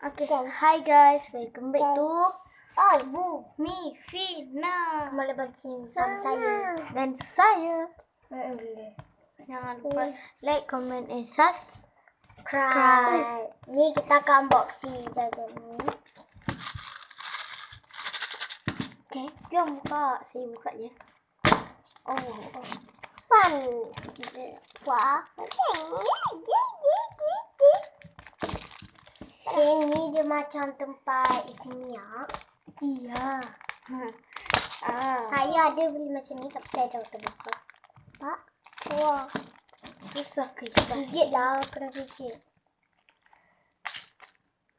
Okay, hi guys, welcome back to me, Fina. Kembali lagi sama saya Dan saya. Jangan lupa like, comment, and subscribe. Ni kita akan unboxing jajan ni. Okay, jom buka. Saya buka je. Fun. Wah. Ini dia macam tempat isi minyak. Iya. Saya ada beli macam ni tapi saya tahu terbuka. Pak. Wah. Susah ke kita? Gigit lah, kena gigit.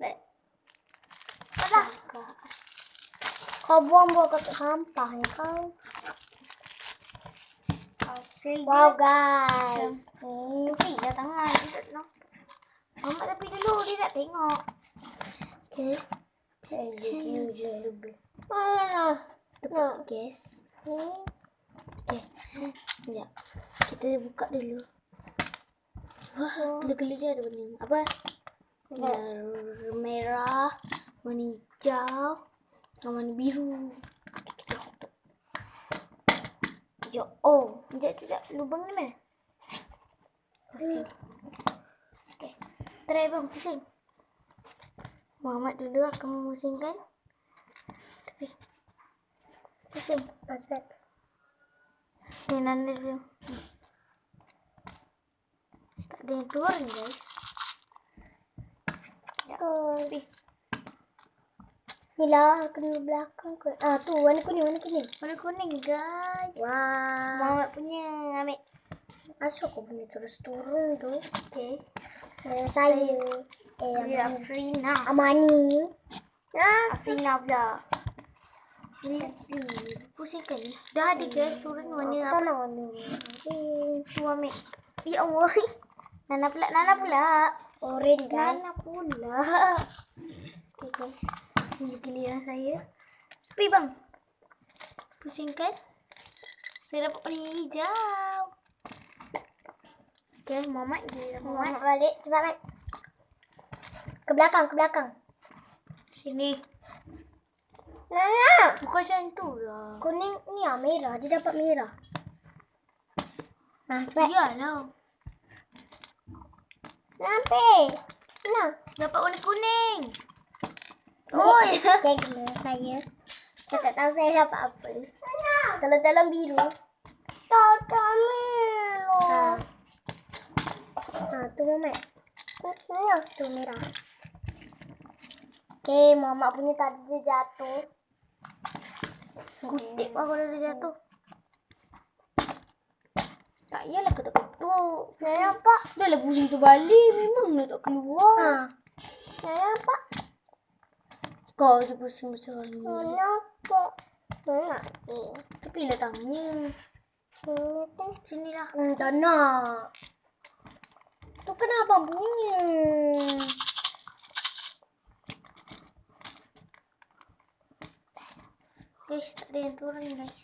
Baik. Alah. Kau buang-buang kat sampah ni kau. Hasil Wow dia. guys. Tepi dah tangan. Dia tak nampak. Mama tepi dulu. Dia nak tengok. Okay. Tepat guys. Okay. Sekejap. Kita buka dulu. Wah, gula-gula dia ada warna apa? Warna merah, warna hijau, dan warna biru. Kita tutup. Ya, tidak lubang ni mana? Okay. Try bang, pusing. Muhammad dulu akan memusingkan. Tapi pusing. Pasal. Ni Nanda dulu. Tak ada yang keluar ni guys. Ya. Ni lah kena belakang kot. Tu warna kuning, warna kuning. Warna kuning guys. Wah. Muhammad punya ambil. Asal kau punya terus turun tu? Okay. Saya. Dia Afrina. Amani. Afrina pula. Ni pusingkan. Dah ada guys turun warna apa? Mana warna? Tu ambil. Ya Allah. Nana pula. Orange guys. Nana pula. Okay guys. Ini giliran saya. Sepi bang. Pusingkan. Saya dapat warna hijau. Okay, Muhammad giliran Muhammad. Balik. Cepat Mat. Ke belakang. Sini. Nana. Bukan macam tu lah. Kuning ni lah merah. Dia dapat merah. Cepat. Iyalah. Nampak. Nah. Dapat warna kuning. Oi. Okay, gila saya. Saya tak tahu saya dapat apa. Dalam biru. Dalam merah. Tu Muhammad. Tu merah. Okay, Muhammad punya tadi dia jatuh. Kutip lah kalau dia jatuh. Tak yalah ketuk-ketuk. Saya nampak. Dah lah pusing terbalik. Memang nak tak keluar. Saya nampak. Kau je pusing macam ni. Nampak. Tapi lah tangannya. Sini lah. Tak nak. Tu kena abang punya. Guys, tak ada yang turun guys.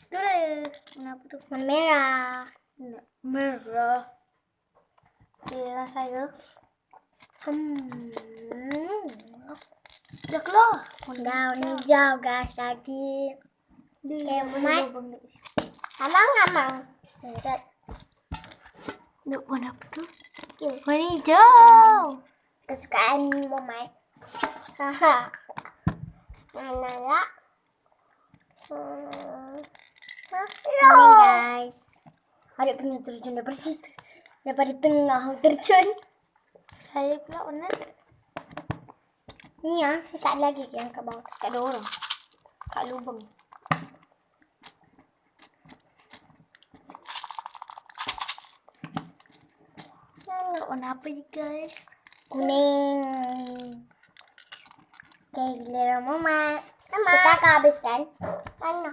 Tu ada. Kenapa tu? Merah. Merah. Giliran saya. Dah keluar. Dah hijau guys lagi. Okay, Muhammad. Amang. Nak warna apa tu? Warna hijau. Kesukaan Muhammad. Haha. Mana lah? Ini guys. Adik punya terjun daripada situ. Daripada tengah terjun. Saya pula warna. Ni lah. Tak ada lagi yang kat bawah. Tak ada orang. Kat lubang. Warna apa ni guys? Kuning. Okay, giliran Muhammad. Kita akan habiskan. Mana?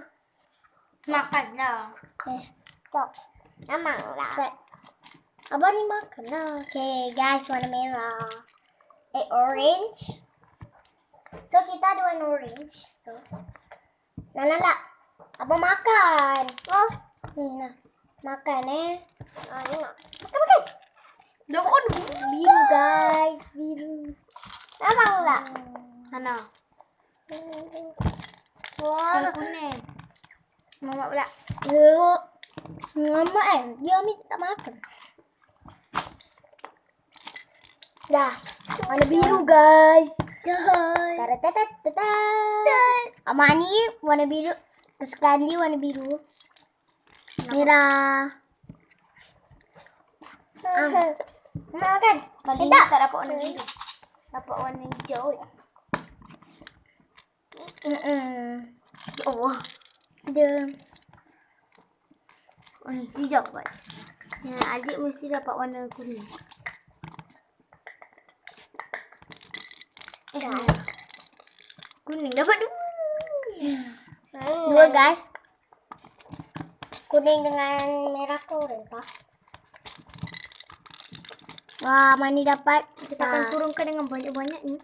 Makan lah. Stop. Amang lah. Abang ni makan lah. Okay guys, warna merah. Orange. So kita ada warna orange. Nana lah. Abang makan. Ni nah. Makan ni nak. Makan. mana? Wah. Kuning. Muhamad pula. Muhamad dia ambil tak makan. Dah. Warna biru guys. Amak ni warna biru. Kesukaan dia warna biru. Merah. Makan. Kali ni tak dapat warna biru. Dapat warna hijau. Ya Allah. Dia. Oh ni hijau kot. Ya, adik mesti dapat warna kuning. Kuning dapat dua. Dua guys. Kuning dengan merah tu rentah. Wah, Mani dapat. Kita akan turunkan dengan banyak-banyak ni.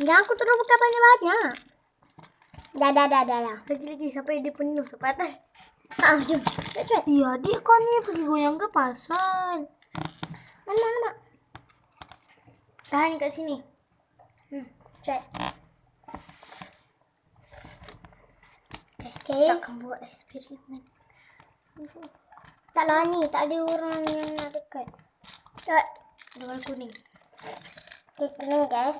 Jangan aku turunkan banyak-banyak. Dah. Lagi sampai dia penuh sampai atas. Jom. Cepat. Ya, adik kau ni pergi goyang ke pasar. Mana? Tahan kat sini. Cepat. Kita Okay. akan buat eksperimen. Taklah ni, tak ada orang yang nak dekat. Cepat. Ada warna kuning. Okay, kuning guys.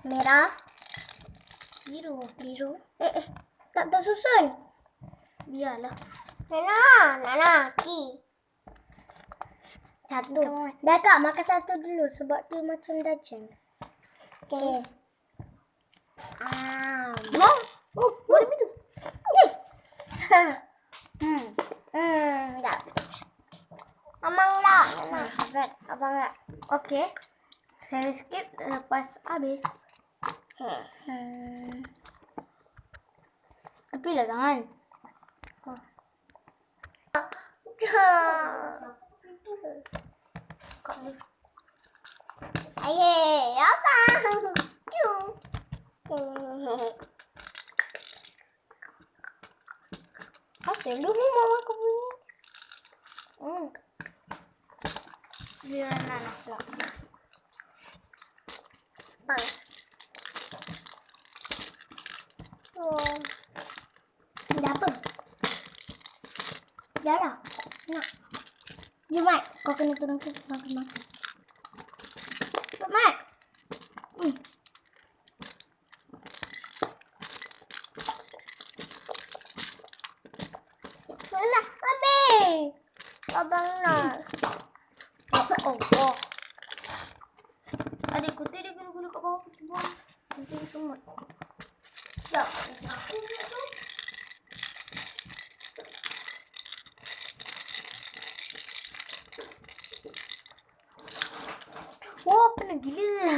Merah. Biru. Tak tersusun. Biarlah. Nana. Ki. Satu. Dah kak, makan satu dulu sebab tu macam dajang. Okay. Oh, warna biru. Dah. Abang lah. Abang lah. Okey. Saya skip lepas habis. Tepilah tangan. Ayy, apa? Apa dulu mama aku punya? Biar Nana pula. Bang. Oh. Dah apa? Dah lah. Nak. Jom, Mat. Kau kena turun ke makan. Mat. Nak. Habis. Abang nak. Oh. Adik kutir dia gula-gula kat bawah. Buang. Nanti dia semut. Sekejap. Wah, penuh gila.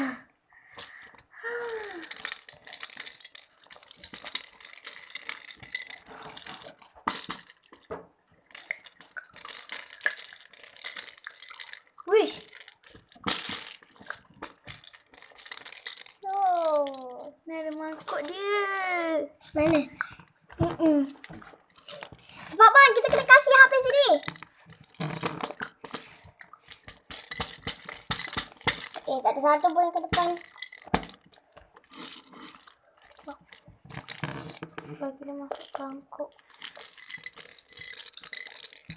Wish. Ni ada mangkuk dia. Mana? Cepat bang, kita kena kasih habis sini. Tak ada satu pun yang ke depan. Bagi dia masuk mangkuk.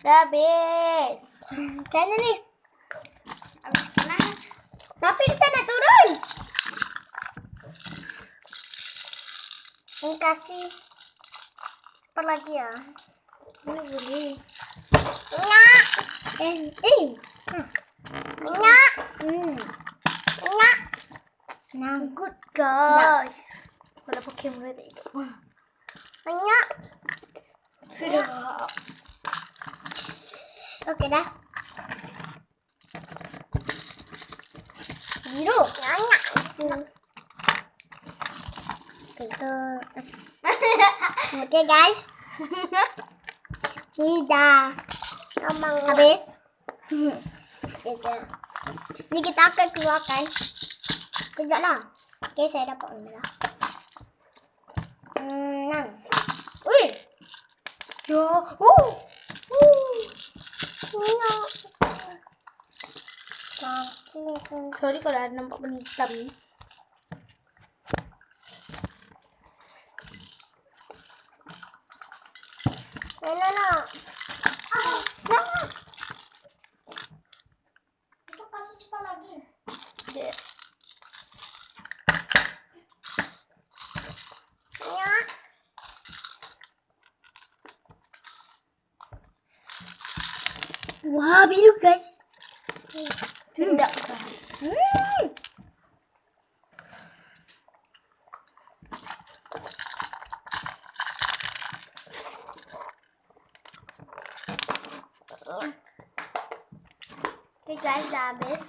Dah habis. Macam mana ni? Habis kena. Tapi dia tak nak turun. Ini kasih apa lagi ya? Ini boleh. Enyak. Enyak. Enyak. Nah, Good guys. Walaupun kamera tak hidup. enyak. Sudah. Okey dah. Biru. Enyak. Kita. Okey guys. Ni dah. Habis. Ni kita akan keluarkan. Sekejap lah. Okay, saya dapat ni lah. Ui. Ya. Enyak. Sorry kalau ada nampak benda hitam ni. Nak. Itu kasih cepat lagi. Okay. Ya. Wah, biru guys. Tidak guys. Oke guys, dah habis.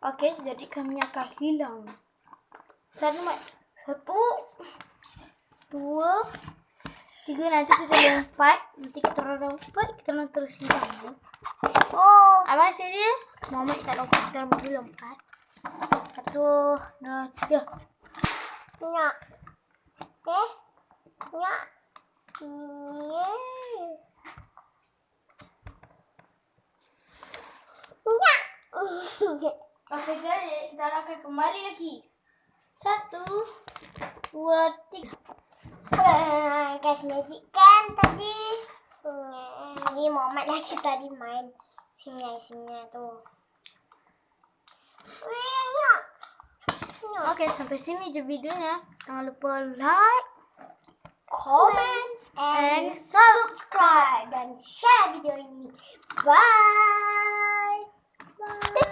Oke, jadi kami akan hilang. Satu, dua, tiga. Nanti kita lompat. Nanti kita lompat, kita nak terus hilang. Ya? Oh, Abang sini, Muhammad tak lompat, kita bagi lompat. Satu, dua, tiga. ya. Ya. Ya. Oke, jadi kita akan kembali lagi. Satu, dua, tiga. Guys, magic kan tadi. Ini Muhammad lagi tadi main singa tuh. Oke, sampai sini je videonya. Jangan lupa like, Comment and and subscribe dan share video ini. Bye. Bye.